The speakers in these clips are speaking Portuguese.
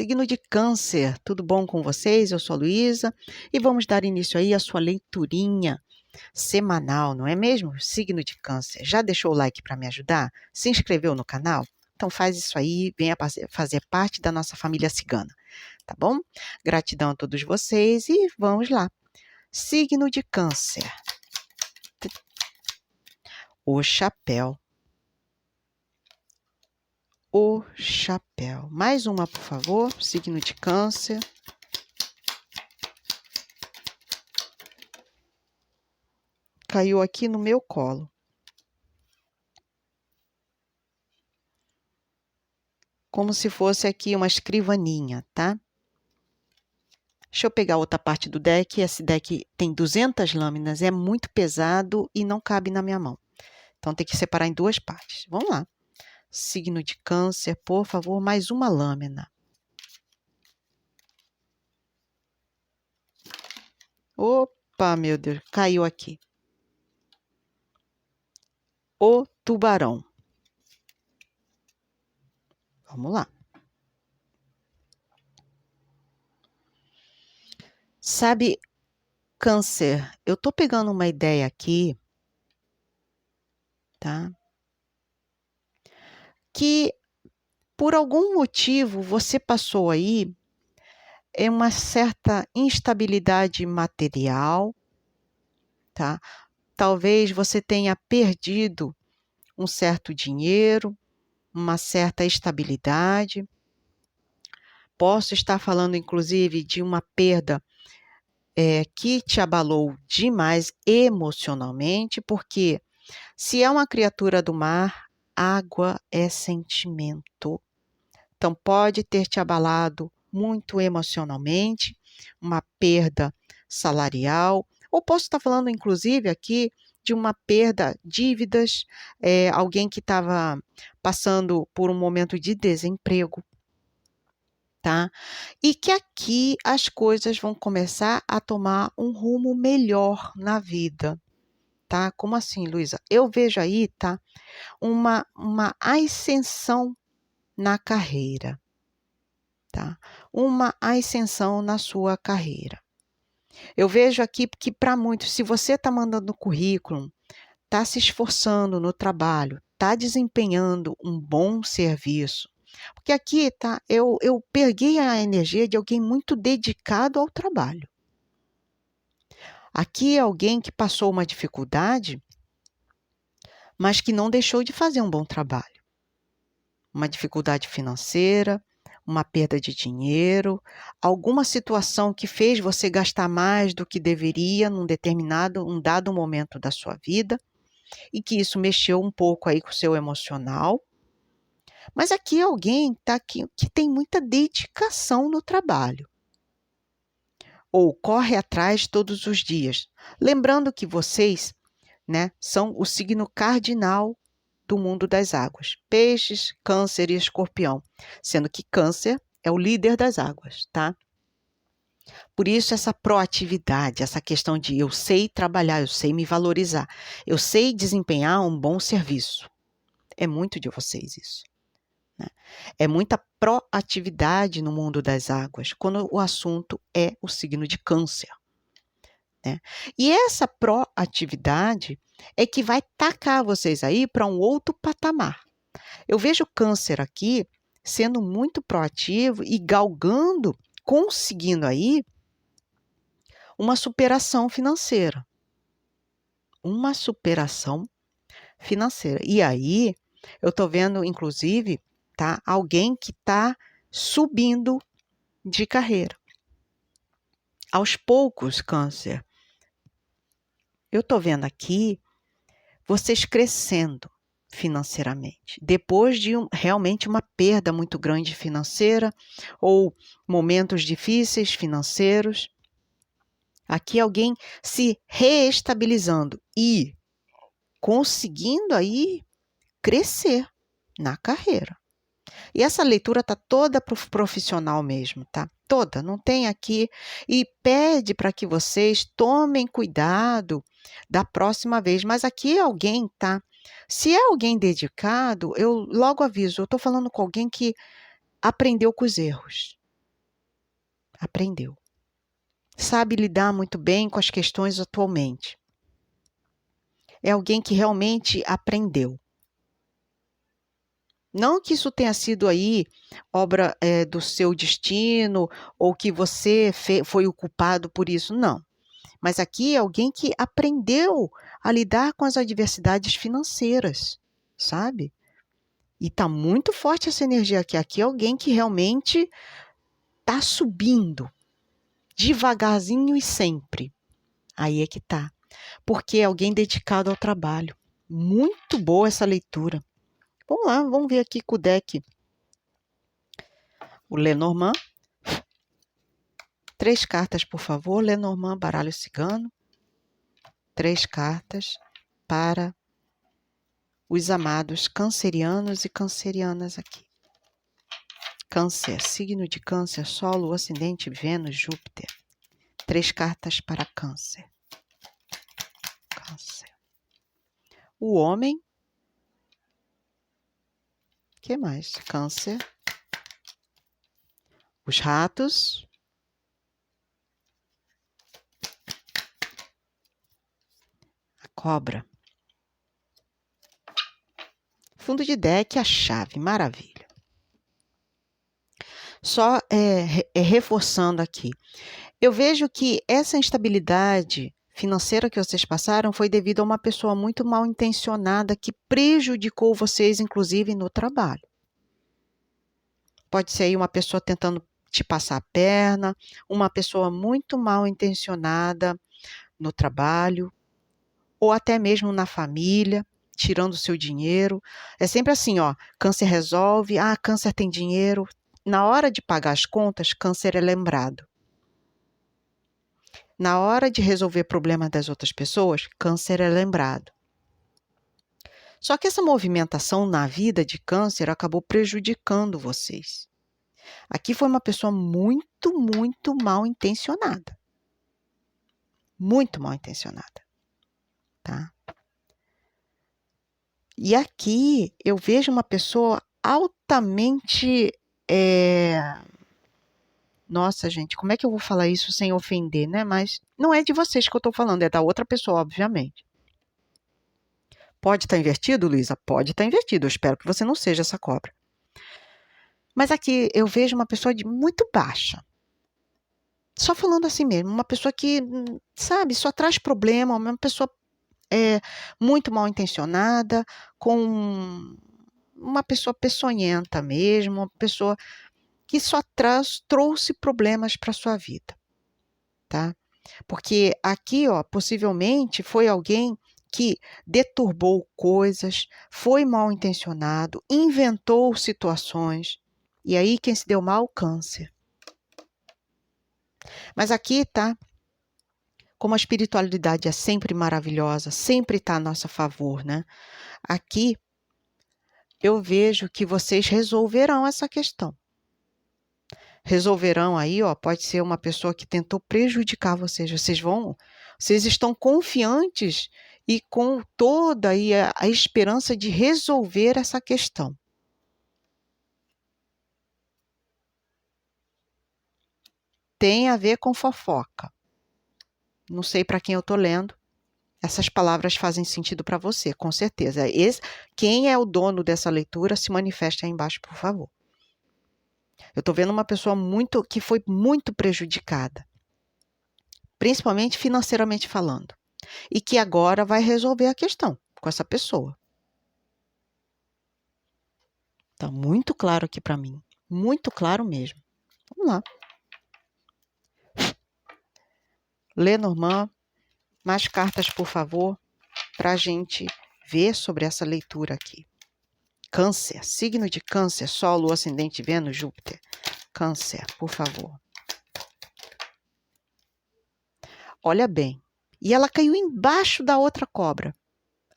signo de Câncer, tudo bom com vocês? Eu sou a Luísa e vamos dar início aí à sua leiturinha semanal, não é mesmo? Signo de Câncer. Já deixou o like para me ajudar? Se inscreveu no canal? Então faz isso aí, venha fazer parte da nossa família cigana, tá bom? Gratidão a todos vocês e vamos lá. Signo de Câncer. O chapéu. O chapéu. Mais uma, por favor. Signo de Câncer. Caiu aqui no meu colo. Como se fosse aqui uma escrivaninha, tá? Deixa eu pegar outra parte do deck. Esse deck tem 200 lâminas, é muito pesado e não cabe na minha mão. Então, tem que separar em duas partes. Vamos lá. Signo de Câncer, por favor, mais uma lâmina. Opa, meu Deus, caiu aqui. O tubarão. Vamos lá. Sabe, Câncer, eu tô pegando uma ideia aqui, tá? Que por algum motivo você passou aí uma certa instabilidade material, tá? Talvez você tenha perdido um certo dinheiro, uma certa estabilidade. Posso estar falando, inclusive, de uma perda que te abalou demais emocionalmente, porque se é uma criatura do mar, água é sentimento. Então, pode ter te abalado muito emocionalmente, uma perda salarial, ou posso estar falando, inclusive, aqui de uma perda, dívidas, alguém que estava passando por um momento de desemprego, tá? E que aqui as coisas vão começar a tomar um rumo melhor na vida, tá? Como assim, Luísa? Eu vejo aí, tá? Uma ascensão na carreira, tá? Uma ascensão na sua carreira. Eu vejo aqui que para muitos, se você está mandando currículo, está se esforçando no trabalho, está desempenhando um bom serviço, porque aqui, tá? Eu peguei a energia de alguém muito dedicado ao trabalho. Aqui é alguém que passou uma dificuldade, mas que não deixou de fazer um bom trabalho. Uma dificuldade financeira, uma perda de dinheiro, alguma situação que fez você gastar mais do que deveria um dado momento da sua vida, e que isso mexeu um pouco aí com o seu emocional. Mas aqui é alguém tá, que tem muita dedicação no trabalho. Ou corre atrás todos os dias. Lembrando que vocês, né, são o signo cardinal do mundo das águas. Peixes, Câncer e Escorpião. Sendo que Câncer é o líder das águas, tá? Por isso essa proatividade, essa questão de eu sei trabalhar, eu sei me valorizar, eu sei desempenhar um bom serviço. É muito de vocês isso. É muita proatividade no mundo das águas, quando o assunto é o signo de Câncer, né? E essa proatividade é que vai tacar vocês aí para um outro patamar. Eu vejo Câncer aqui sendo muito proativo e galgando, conseguindo aí uma superação financeira. Uma superação financeira. E aí, eu estou vendo, inclusive, tá? Alguém que está subindo de carreira. Aos poucos, Câncer, eu estou vendo aqui vocês crescendo financeiramente. Depois de realmente uma perda muito grande financeira ou momentos difíceis financeiros, aqui alguém se reestabilizando e conseguindo aí crescer na carreira. E essa leitura tá toda para o profissional mesmo, tá? Toda, não tem aqui. E pede para que vocês tomem cuidado da próxima vez. Mas aqui é alguém, tá? Se é alguém dedicado, eu logo aviso, eu estou falando com alguém que aprendeu com os erros. Aprendeu. Sabe lidar muito bem com as questões atualmente. É alguém que realmente aprendeu. Não que isso tenha sido aí obra do seu destino ou que você foi o culpado por isso, não. Mas aqui é alguém que aprendeu a lidar com as adversidades financeiras, sabe? E tá muito forte essa energia aqui. Aqui é alguém que realmente tá subindo, devagarzinho e sempre. Aí é que tá. Porque é alguém dedicado ao trabalho. Muito boa essa leitura. Vamos lá, vamos ver aqui com o deck. O Lenormand. 3 cartas, por favor. Lenormand, baralho cigano. 3 cartas para os amados cancerianos e cancerianas aqui. Câncer, signo de Câncer, Sol, Lua, Ascendente, Vênus, Júpiter. 3 cartas para Câncer. Câncer. O homem. O que mais? Câncer. Os ratos. A cobra. Fundo de deck, a chave. Maravilha. Só reforçando aqui. Eu vejo que essa instabilidade financeira que vocês passaram foi devido a uma pessoa muito mal intencionada que prejudicou vocês, inclusive, no trabalho. Pode ser aí uma pessoa tentando te passar a perna, uma pessoa muito mal intencionada no trabalho, ou até mesmo na família, tirando o seu dinheiro. É sempre assim, ó, Câncer resolve, Câncer tem dinheiro. Na hora de pagar as contas, Câncer é lembrado. Na hora de resolver problemas das outras pessoas, Câncer é lembrado. Só que essa movimentação na vida de Câncer acabou prejudicando vocês. Aqui foi uma pessoa muito, muito mal intencionada. Muito mal intencionada. Tá? E aqui eu vejo uma pessoa altamente... Nossa, gente, como é que eu vou falar isso sem ofender, né? Mas não é de vocês que eu estou falando, é da outra pessoa, obviamente. Pode estar invertido, Luísa? Pode estar invertido. Eu espero que você não seja essa cobra. Mas aqui eu vejo uma pessoa de muito baixa. Só falando assim mesmo, uma pessoa que, sabe, só traz problema, uma pessoa muito mal intencionada, com uma pessoa peçonhenta mesmo, uma pessoa que só trouxe problemas para a sua vida, tá? Porque aqui, ó, possivelmente foi alguém que deturbou coisas, foi mal intencionado, inventou situações, e aí quem se deu mal, Câncer. Mas aqui, tá? Como a espiritualidade é sempre maravilhosa, sempre está a nosso favor, né? Aqui, eu vejo que vocês resolverão essa questão. Resolverão aí, ó, pode ser uma pessoa que tentou prejudicar vocês. Vocês estão confiantes e com toda aí a esperança de resolver essa questão. Tem a ver com fofoca. Não sei para quem eu estou lendo. Essas palavras fazem sentido para você, com certeza. Quem é o dono dessa leitura, se manifeste aí embaixo, por favor. Eu estou vendo uma pessoa que foi muito prejudicada, principalmente financeiramente falando, e que agora vai resolver a questão com essa pessoa. Está muito claro aqui para mim, muito claro mesmo. Vamos lá. Lenormand, mais cartas, por favor, para a gente ver sobre essa leitura aqui. Câncer, signo de Câncer, Sol, Lua, Ascendente, Vênus, Júpiter. Câncer, por favor. Olha bem. E ela caiu embaixo da outra cobra.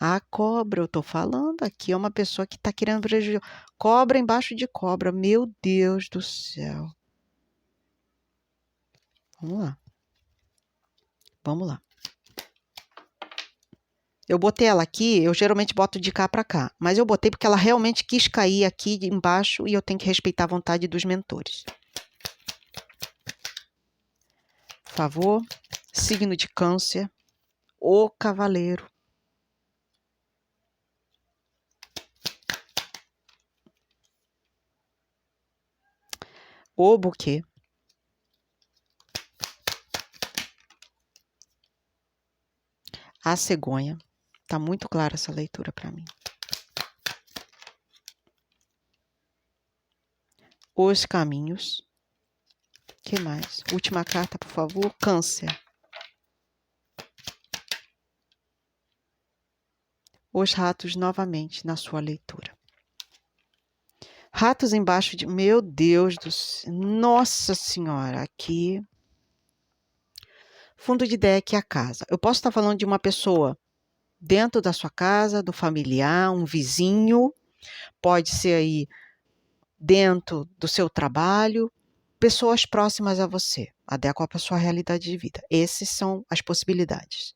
A cobra, eu tô falando, aqui é uma pessoa que tá querendo prejudicar. Cobra embaixo de cobra. Meu Deus do céu. Vamos lá. Vamos lá. Eu botei ela aqui, eu geralmente boto de cá para cá, mas eu botei porque ela realmente quis cair aqui embaixo e eu tenho que respeitar a vontade dos mentores. favor, signo de Câncer, o cavaleiro. O buquê. A cegonha. Tá muito clara essa leitura para mim. Os caminhos. Que mais? Última carta, por favor. Câncer. Os ratos novamente na sua leitura. Ratos embaixo de... Meu Deus do céu. Nossa Senhora. Aqui. Fundo de deck é a casa. Eu posso estar falando de uma pessoa dentro da sua casa, do familiar, um vizinho. Pode ser aí dentro do seu trabalho. Pessoas próximas a você. Adequa a sua realidade de vida. Essas são as possibilidades.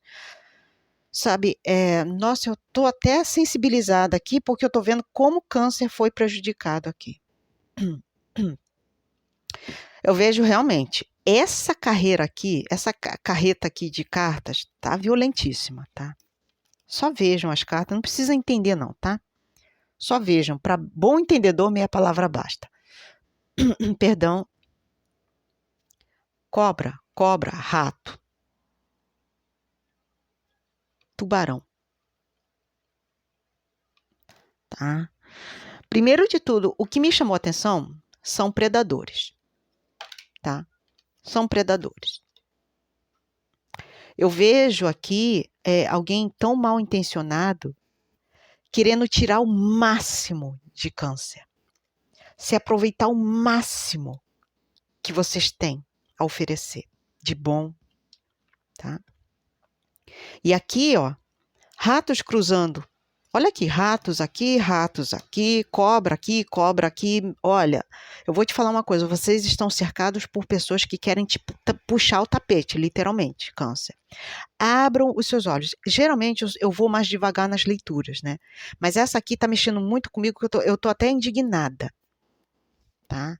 Sabe, nossa, eu tô até sensibilizada aqui porque eu tô vendo como o Câncer foi prejudicado aqui. Eu vejo realmente, essa carreira aqui, essa carreta aqui de cartas, tá violentíssima, tá? Só vejam as cartas, não precisa entender não, tá? Só vejam, para bom entendedor, meia palavra basta. Perdão. Cobra, rato. Tubarão. Tá? Primeiro de tudo, o que me chamou a atenção são predadores, tá? São predadores. Eu vejo aqui alguém tão mal intencionado querendo tirar o máximo de Câncer, se aproveitar o máximo que vocês têm a oferecer de bom, tá? E aqui, ó, ratos cruzando. Olha aqui, ratos aqui, cobra aqui, cobra aqui. Olha, eu vou te falar uma coisa, vocês estão cercados por pessoas que querem te puxar o tapete, literalmente, Câncer. Abram os seus olhos. Geralmente eu vou mais devagar nas leituras, né? Mas essa aqui tá mexendo muito comigo, que eu tô até indignada, tá?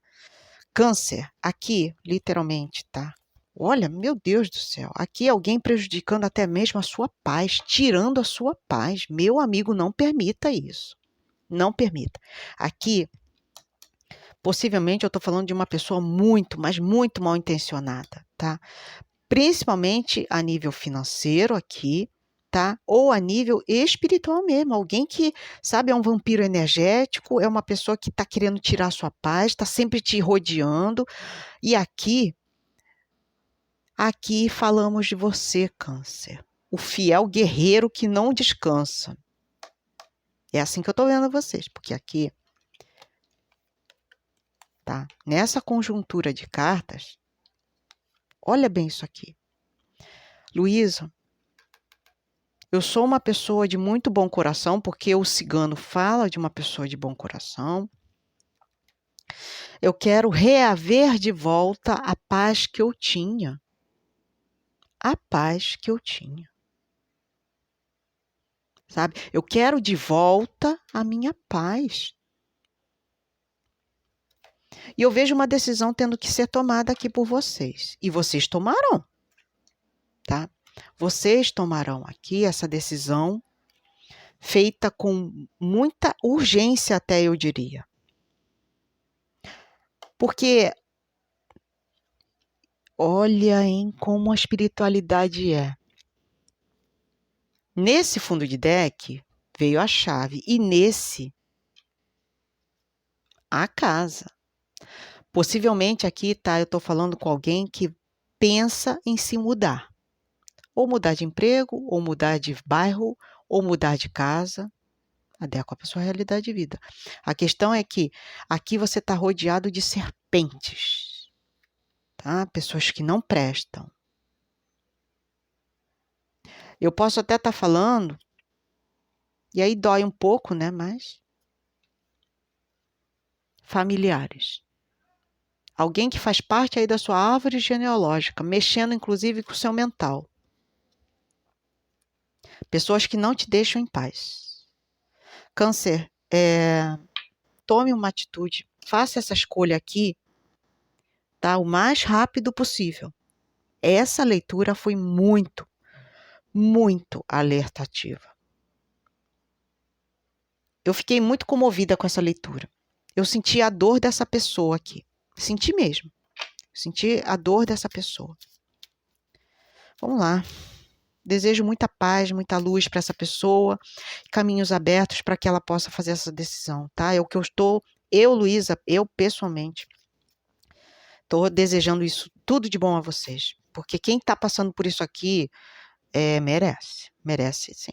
Câncer, aqui, literalmente, tá? Olha, meu Deus do céu, aqui alguém prejudicando até mesmo a sua paz, tirando a sua paz. Meu amigo, não permita isso. Não permita. Aqui, possivelmente, eu estou falando de uma pessoa muito, mas muito mal intencionada, tá? Principalmente a nível financeiro aqui, tá? Ou a nível espiritual mesmo. Alguém que, sabe, é um vampiro energético, é uma pessoa que está querendo tirar a sua paz, está sempre te rodeando. E aqui falamos de você, Câncer. O fiel guerreiro que não descansa. É assim que eu estou vendo vocês, porque aqui, tá? Nessa conjuntura de cartas, olha bem isso aqui. Luísa, eu sou uma pessoa de muito bom coração, porque o cigano fala de uma pessoa de bom coração. Eu quero reaver de volta a paz que eu tinha. A paz que eu tinha. Sabe? Eu quero de volta a minha paz. E eu vejo uma decisão tendo que ser tomada aqui por vocês. E vocês tomarão, tá? Vocês tomarão aqui essa decisão feita com muita urgência, até eu diria. Porque olha em como a espiritualidade é. Nesse fundo de deck veio a chave e nesse a casa. Possivelmente aqui, tá, eu estou falando com alguém que pensa em se mudar. Ou mudar de emprego, ou mudar de bairro, ou mudar de casa. Adequa a sua realidade de vida. A questão é que aqui você está rodeado de serpentes. Tá? Pessoas que não prestam. Eu posso até estar falando, e aí dói um pouco, né? Mas familiares. Alguém que faz parte aí da sua árvore genealógica, mexendo inclusive com o seu mental. Pessoas que não te deixam em paz. Câncer, tome uma atitude, faça essa escolha aqui, tá? O mais rápido possível. Essa leitura foi muito, muito alertativa. Eu fiquei muito comovida com essa leitura. Eu senti a dor dessa pessoa aqui. Senti mesmo. Senti a dor dessa pessoa. Vamos lá. Desejo muita paz, muita luz para essa pessoa, caminhos abertos para que ela possa fazer essa decisão, tá? É o que eu, Luísa, eu pessoalmente, estou desejando isso tudo de bom a vocês. Porque quem está passando por isso aqui merece sim.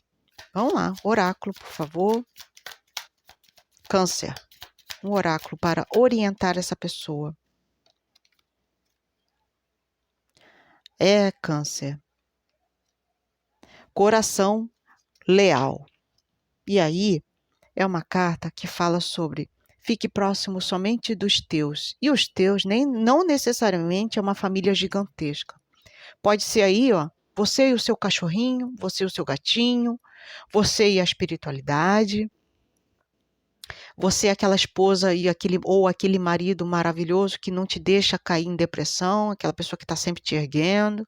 Vamos lá, oráculo, por favor. Câncer, um oráculo para orientar essa pessoa. Câncer. Coração leal. E aí, é uma carta que fala sobre fique próximo somente dos teus. E os teus não necessariamente é uma família gigantesca. Pode ser aí, ó, você e o seu cachorrinho, você e o seu gatinho, você e a espiritualidade, você é aquela esposa ou aquele marido maravilhoso que não te deixa cair em depressão, aquela pessoa que está sempre te erguendo,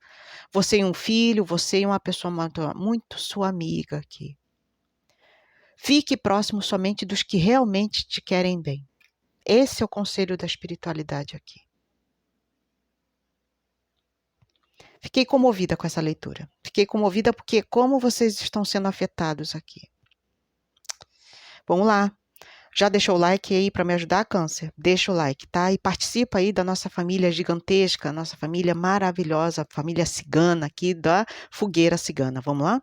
você e um filho, você e uma pessoa muito sua amiga aqui. Fique próximo somente dos que realmente te querem bem. Esse é o conselho da espiritualidade aqui. Fiquei comovida com essa leitura. Fiquei comovida porque como vocês estão sendo afetados aqui. Vamos lá. Já deixou o like aí para me ajudar, Câncer? Deixa o like, tá? E participa aí da nossa família gigantesca, nossa família maravilhosa, família cigana aqui da Fogueira Cigana. Vamos lá?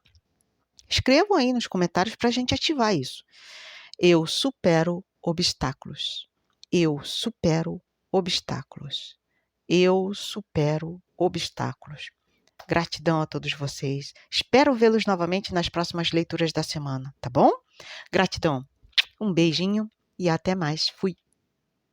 Escrevam aí nos comentários para a gente ativar isso. Eu supero obstáculos. Eu supero obstáculos. Eu supero obstáculos. Gratidão a todos vocês. Espero vê-los novamente nas próximas leituras da semana, tá bom? Gratidão. Um beijinho e até mais. Fui.